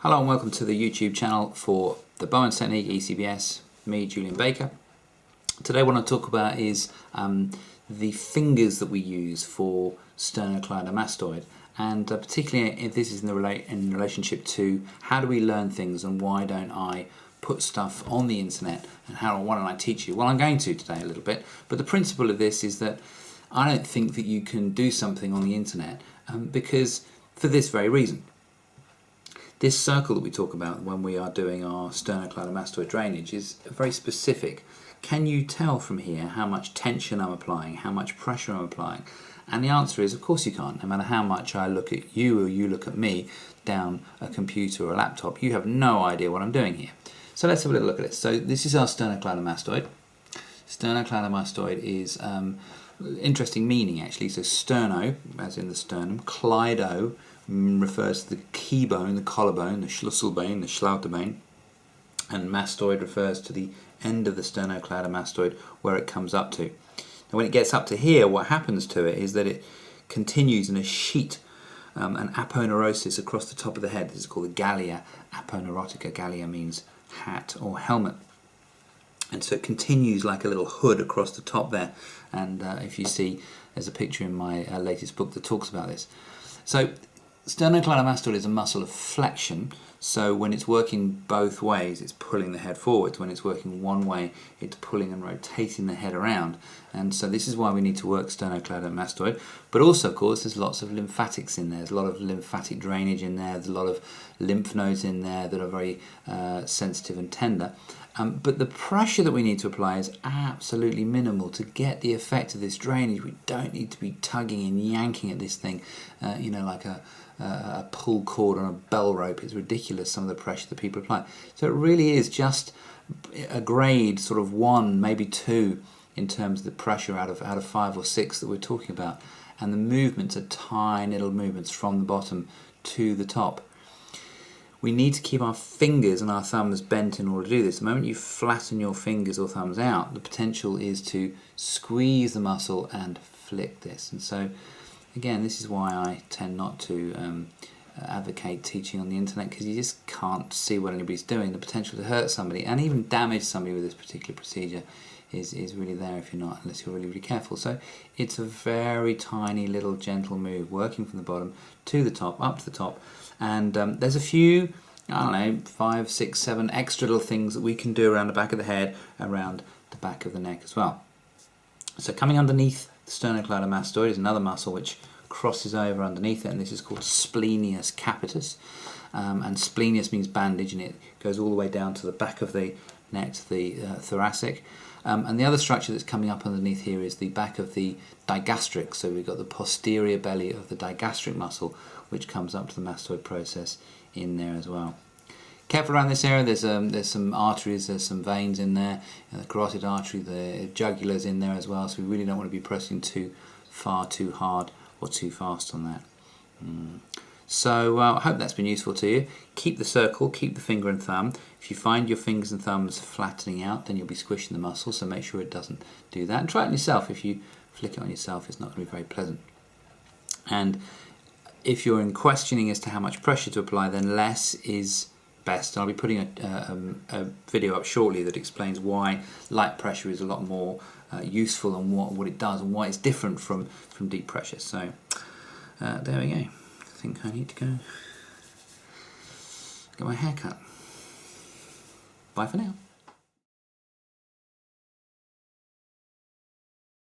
Hello and welcome to the YouTube channel for the Bowen Technique ECBS, me Julian Baker. Today what I want to talk about is the fingers that we use for Sternocleido Mastoid, and particularly if this is in relationship to how do we learn things and why don't I put stuff on the internet and why don't I teach you? Well, I'm going to today a little bit, but the principle of this is that I don't think that you can do something on the internet because for this very reason. This circle that we talk about when we are doing our sternocleido mastoid drainage is very specific. Can you tell from here how much tension I'm applying, how much pressure I'm applying? And the answer is, of course you can't. No matter how much I look at you or you look at me down a computer or a laptop, you have no idea what I'm doing here. So let's have a little look at it. So this is our sternocleido mastoid. Sternocleido mastoid is interesting meaning actually. So sterno, as in the sternum, cleido refers to the key bone, the collarbone, the Schlüsselbein, the Schlauterbein, and mastoid refers to the end of the sternocleido mastoid where it comes up to. Now when it gets up to here, what happens to it is that it continues in a sheet, an aponeurosis across the top of the head. This is called the gallia aponeurotica. Gallia means hat or helmet. And so it continues like a little hood across the top there, and if you see, there's a picture in my latest book that talks about this. So sternocleido mastoid is a muscle of flexion, so when it's working both ways it's pulling the head forwards. When it's working one way it's pulling and rotating the head around, and so this is why we need to work sternocleido mastoid. But also of course there's lots of lymphatics in there, there's a lot of lymphatic drainage in there, there's a lot of lymph nodes in there that are very sensitive and tender. But the pressure that we need to apply is absolutely minimal to get the effect of this drainage. We don't need to be tugging and yanking at this thing, like a pull cord on a bell rope. It's ridiculous some of the pressure that people apply. So it really is just a grade sort of 1, maybe 2 in terms of the pressure out of 5 or 6 that we're talking about. And the movements are tiny little movements from the bottom to the top. We need to keep our fingers and our thumbs bent in order to do this. The moment you flatten your fingers or thumbs out, the potential is to squeeze the muscle and flick this. And so, again, this is why I tend not to advocate teaching on the internet, because you just can't see what anybody's doing. The potential to hurt somebody and even damage somebody with this particular procedure is really there if you're not, unless you're really, really careful. So it's a very tiny little gentle move, working from the bottom to the top, up to the top. And there's a few, I don't know, 5, 6, 7 extra little things that we can do around the back of the head, around the back of the neck as well. So coming underneath the sternocleido mastoid is another muscle which crosses over underneath it, and this is called splenius capitis. And splenius means bandage, and it goes all the way down to the back of the neck, to the thoracic. And the other structure that's coming up underneath here is the back of the digastric. So we've got the posterior belly of the digastric muscle, which comes up to the mastoid process in there as well. Careful around this area. There's some arteries, there's some veins in there, the carotid artery, the jugular's in there as well. So we really don't want to be pressing too far, too hard, or too fast on that. So I hope that's been useful to you. Keep the circle, keep the finger and thumb. If you find your fingers and thumbs flattening out, then you'll be squishing the muscle, so make sure it doesn't do that. And try it on yourself. If you flick it on yourself, it's not going to be very pleasant. And if you're in questioning as to how much pressure to apply, then less is best. I'll be putting a video up shortly that explains why light pressure is a lot more useful, and what it does and why it's different from deep pressure. So there we go. I think I need to go get my hair cut. Bye for now.